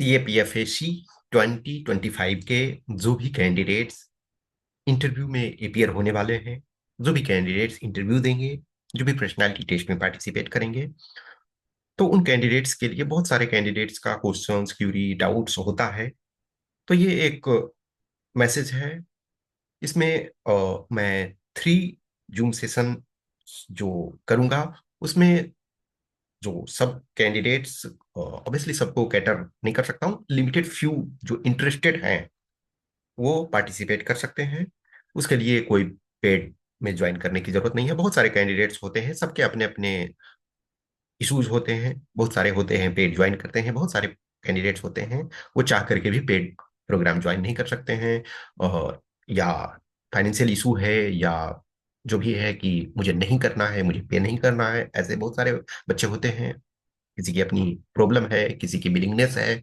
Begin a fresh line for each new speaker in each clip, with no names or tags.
CAPFAC 2025 के जो भी कैंडिडेट्स इंटरव्यू में अपियर होने वाले हैं, जो भी कैंडिडेट्स इंटरव्यू देंगे, जो भी पर्सनालिटी टेस्ट में पार्टिसिपेट करेंगे, तो उन कैंडिडेट्स के लिए बहुत सारे कैंडिडेट्स का क्वेश्चंस, क्यूरी, डाउट्स होता है। तो ये एक मैसेज है। इसमें मैं 3 जूम सेशन जो करूंगा, उसमें जो सब कैंडिडेट्स, ऑब्वियसली सबको कैटर नहीं कर सकता हूँ, लिमिटेड फ्यू जो इंटरेस्टेड हैं वो पार्टिसिपेट कर सकते हैं। उसके लिए कोई पेड में ज्वाइन करने की जरूरत नहीं है। बहुत सारे कैंडिडेट्स होते हैं, सबके अपने अपने इश्यूज होते हैं। बहुत सारे होते हैं पेड ज्वाइन करते हैं, बहुत सारे कैंडिडेट्स होते हैं वो चाह करके भी पेड प्रोग्राम ज्वाइन नहीं कर सकते हैं। और या फाइनेंशियल इशू है, या जो भी है कि मुझे नहीं करना है, मुझे पे नहीं करना है, ऐसे बहुत सारे बच्चे होते हैं। किसी की अपनी प्रॉब्लम है, किसी की बिलिंगनेस है।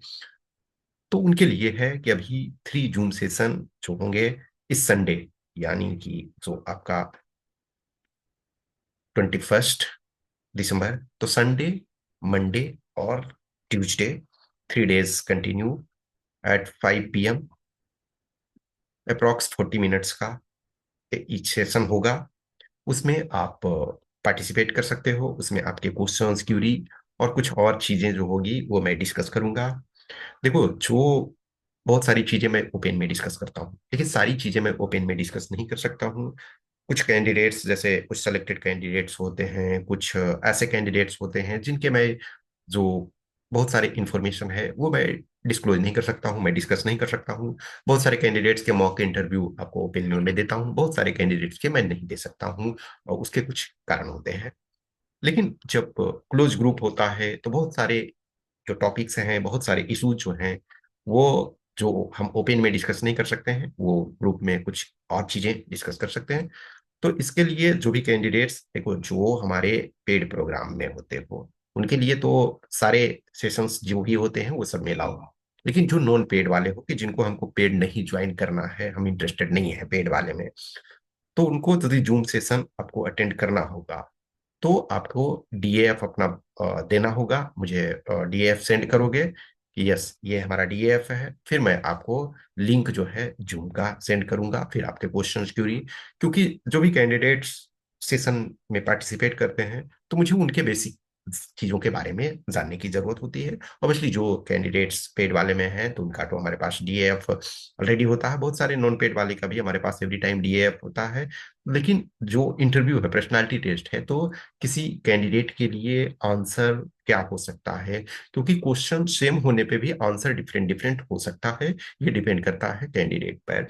तो उनके लिए है कि अभी 3 जून सेशन जो होंगे इस संडे, यानी कि जो आपका 21 दिसंबर, तो संडे, मंडे और Tuesday, 3 days continue at 5 PM, approx 40 minutes का ईच सेशन होगा। उसमें आप पार्टिसिपेट कर सकते हो। उसमें आपके क्वेश्चंस, क्यूरी और कुछ और चीजें जो होगी वो मैं डिस्कस करूंगा। देखो, जो बहुत सारी चीजें मैं ओपन में डिस्कस करता हूँ, लेकिन सारी चीजें मैं ओपन में डिस्कस नहीं कर सकता हूँ। कुछ कैंडिडेट्स, जैसे कुछ सेलेक्टेड कैंडिडेट्स होते हैं, कुछ ऐसे कैंडिडेट्स होते हैं जिनके मैं जो बहुत सारे इंफॉर्मेशन है वो मैं डिस्क्लोज नहीं कर सकता हूँ, मैं डिस्कस नहीं कर सकता हूँ। बहुत सारे कैंडिडेट्स के मॉक इंटरव्यू आपको ओपिनियन में देता हूँ, बहुत सारे कैंडिडेट्स के मैं नहीं दे सकता हूँ, और उसके कुछ कारण होते हैं। लेकिन जब क्लोज ग्रुप होता है तो बहुत सारे जो टॉपिक्स हैं, बहुत सारे इशूज जो हैं, वो जो हम ओपन में डिस्कस नहीं कर सकते हैं वो ग्रुप में कुछ और चीजें डिस्कस कर सकते हैं। तो इसके लिए जो भी कैंडिडेट्स, देखो, जो हमारे पेड प्रोग्राम में होते हो उनके लिए तो सारे सेशंस जो भी होते हैं वो सब में अलाउ। लेकिन जो नॉन पेड वाले हो, कि जिनको हमको पेड नहीं ज्वाइन करना है, हम इंटरेस्टेड नहीं है पेड वाले में, तो उनको यदि जूम सेशन आपको अटेंड करना होगा तो आपको डीएएफ अपना देना होगा। मुझे डीएएफ सेंड करोगे कि यस ये हमारा डीएएफ है, फिर मैं आपको लिंक जो है जूम का सेंड करूंगा, फिर आपके क्वेश्चन क्यूरी। क्योंकि जो भी कैंडिडेट्स सेशन में पार्टिसिपेट करते हैं तो मुझे उनके बेसिक चीजों के बारे में जानने की जरूरत होती है। ऑब्वियसली जो कैंडिडेट्स पेड वाले में हैं तो उनका तो हमारे पास डीएएफ ऑलरेडी होता है, बहुत सारे नॉन पेड वाले का भी हमारे पास एवरी टाइम डीएएफ होता है। लेकिन जो इंटरव्यू है, पर्सनालिटी टेस्ट है, तो किसी कैंडिडेट के लिए आंसर क्या हो सकता है, क्योंकि क्वेश्चन सेम होने पे भी आंसर डिफरेंट डिफरेंट हो सकता है। ये डिपेंड करता है कैंडिडेट पर।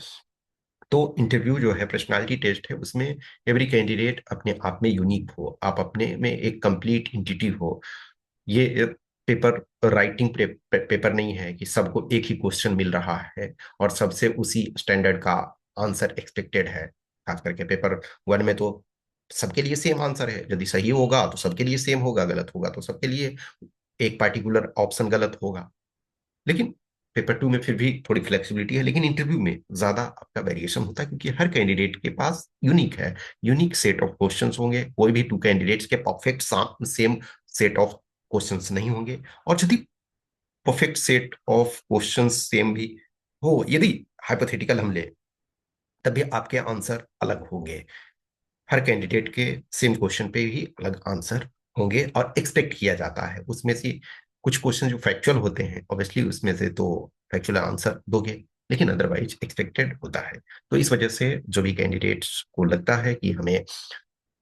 तो इंटरव्यू जो है, पर्सनालिटी टेस्ट है, उसमें एवरी कैंडिडेट अपने आप में यूनिक हो, आप अपने में एक कंप्लीट इंटिटी हो। ये पेपर राइटिंग पेपर नहीं है कि सबको एक ही क्वेश्चन मिल रहा है और सबसे उसी स्टैंडर्ड का आंसर एक्सपेक्टेड है। खास करके पेपर 1 में तो सबके लिए सेम आंसर है, यदि सही होगा तो सबके लिए सेम होगा, गलत होगा तो सबके लिए एक पार्टिकुलर ऑप्शन गलत होगा। लेकिन पेपर 2 में फिर भी थोड़ी फ्लेक्सिबिलिटी है, लेकिन इंटरव्यू में ज्यादा आपका वेरिएशन होता है, क्योंकि हर कैंडिडेट के पास यूनिक है, यूनिक सेट ऑफ क्वेश्चंस होंगे। कोई भी 2 कैंडिडेट्स के perfect same set of questions नहीं होंगे। और यदि perfect set of questions same भी हो, यदि हाइपोथेटिकल हम ले, तब भी आपके आंसर अलग होंगे। हर कैंडिडेट के सेम क्वेश्चन पे ही अलग आंसर होंगे, और एक्सपेक्ट किया जाता है उसमें से कुछ क्वेश्चन जो फैक्चुअल होते हैं, ऑब्वियसली उसमें से तो फैक्चुअल आंसर दोगे, लेकिन अदरवाइज एक्सपेक्टेड होता है। तो इस वजह से जो भी कैंडिडेट्स को लगता है कि हमें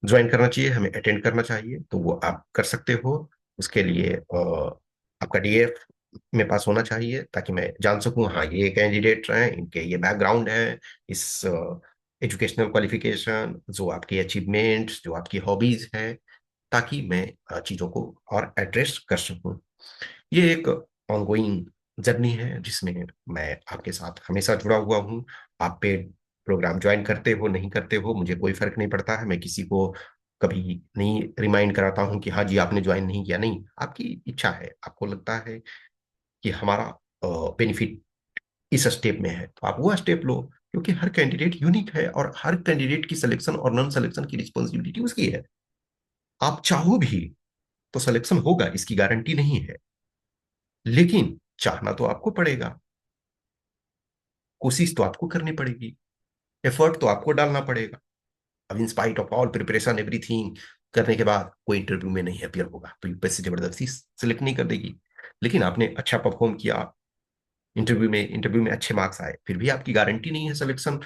ज्वाइन करना चाहिए, हमें अटेंड करना चाहिए, तो वो आप कर सकते हो। उसके लिए आपका डीएफ में पास होना चाहिए, ताकि मैं जान सकूं हाँ ये कैंडिडेट हैं, इनके ये बैकग्राउंड है, इस एजुकेशनल क्वालिफिकेशन, जो आपकी अचीवमेंट्स, जो आपकी हॉबीज है, ताकि मैं चीज़ों को और एड्रेस कर सकूं। ये एक ऑनगोइंग जर्नी है जिसमें मैं आपके साथ हमेशा जुड़ा हुआ हूँ। आप पेड प्रोग्राम ज्वाइन करते हो नहीं करते हो मुझे कोई फर्क नहीं पड़ता है। मैं किसी को कभी नहीं रिमाइंड कराता हूँ कि हाँ जी आपने ज्वाइन नहीं किया। नहीं, आपकी इच्छा है, आपको लगता है कि हमारा बेनिफिट इस स्टेप में है तो आप वो स्टेप लो, क्योंकि हर कैंडिडेट यूनिक है और हर कैंडिडेट की सिलेक्शन और नॉन सिलेक्शन की रिस्पॉन्सिबिलिटी उसकी है। आप चाहो भी तो सिलेक्शन होगा, इसकी गारंटी नहीं है। लेकिन चाहना तो आपको पड़ेगा, कोशिश तो आपको करनी पड़ेगी, एफर्ट तो आपको डालना पड़ेगा। अब in spite of all preparation everything करने के बाद कोई इंटरव्यू में नहीं अपियर होगा तो यूपीएससी जबरदस्ती सिलेक्ट नहीं कर देगी। लेकिन आपने अच्छा परफॉर्म किया, इंटरव्यू में अच्छे मार्क्स आए, फिर भी आपकी गारंटी नहीं है सिलेक्शन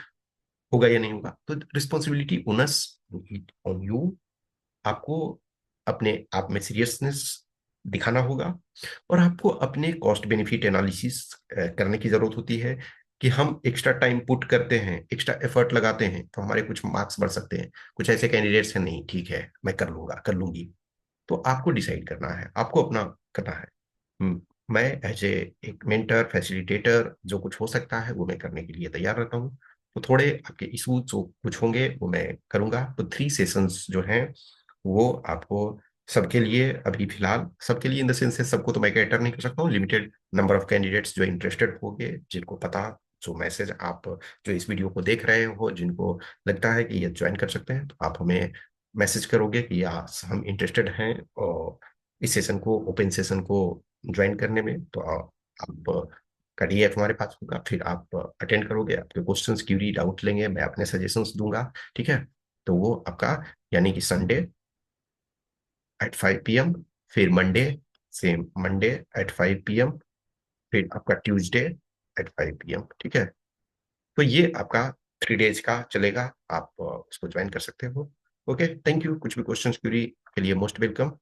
होगा या नहीं होगा, तो रिस्पॉन्सिबिलिटी ओनस ऑन यू। आपको अपने आप में सीरियसनेस दिखाना होगा, और आपको अपने कॉस्ट बेनिफिट एनालिसिस करने की जरूरत होती है कि हम एक्स्ट्रा टाइम पुट करते हैं, एक्स्ट्रा एफर्ट लगाते हैं तो हमारे कुछ मार्क्स बढ़ सकते हैं। कुछ ऐसे कैंडिडेट्स हैं, नहीं ठीक है मैं कर लूंगा कर लूंगी। तो आपको डिसाइड करना है, आपको अपना करना है। मैं एज ए एक मेंटर फैसिलिटेटर जो कुछ हो सकता है वो मैं करने के लिए तैयार रहता हूँ। तो थोड़े आपके इशूज जो कुछ होंगे वो मैं करूंगा। तो 3 सेशंस जो हैं वो आपको सबके लिए, अभी फिलहाल सबके लिए इन द सेंस सबको तो मैं कैटर नहीं कर सकता हूँ, लिमिटेड नंबर ऑफ कैंडिडेट्स जो इंटरेस्टेड होंगे, जिनको पता, जो मैसेज आप जो इस वीडियो को देख रहे हो जिनको लगता है कि ये ज्वाइन कर सकते हैं, तो आप हमें मैसेज करोगे कि या हम इंटरेस्टेड हैं और इस सेशन को, ओपन सेशन को ज्वाइन करने में। तो आप का डीएफ हमारे पास होगा, फिर आप अटेंड करोगे, आपके क्वेश्चंस क्यूरी डाउट लेंगे, मैं अपने सजेशंस दूंगा। ठीक है, तो वो आपका, यानी कि संडे एट 5 PM, फिर Monday same Monday at 5 PM, फिर आपका ट्यूसडे एट 5 PM। ठीक है, तो ये आपका 3 डेज का चलेगा, आप उसको ज्वाइन कर सकते हो। Okay, thank you. कुछ भी क्वेश्चंस क्यूरी के लिए मोस्ट वेलकम।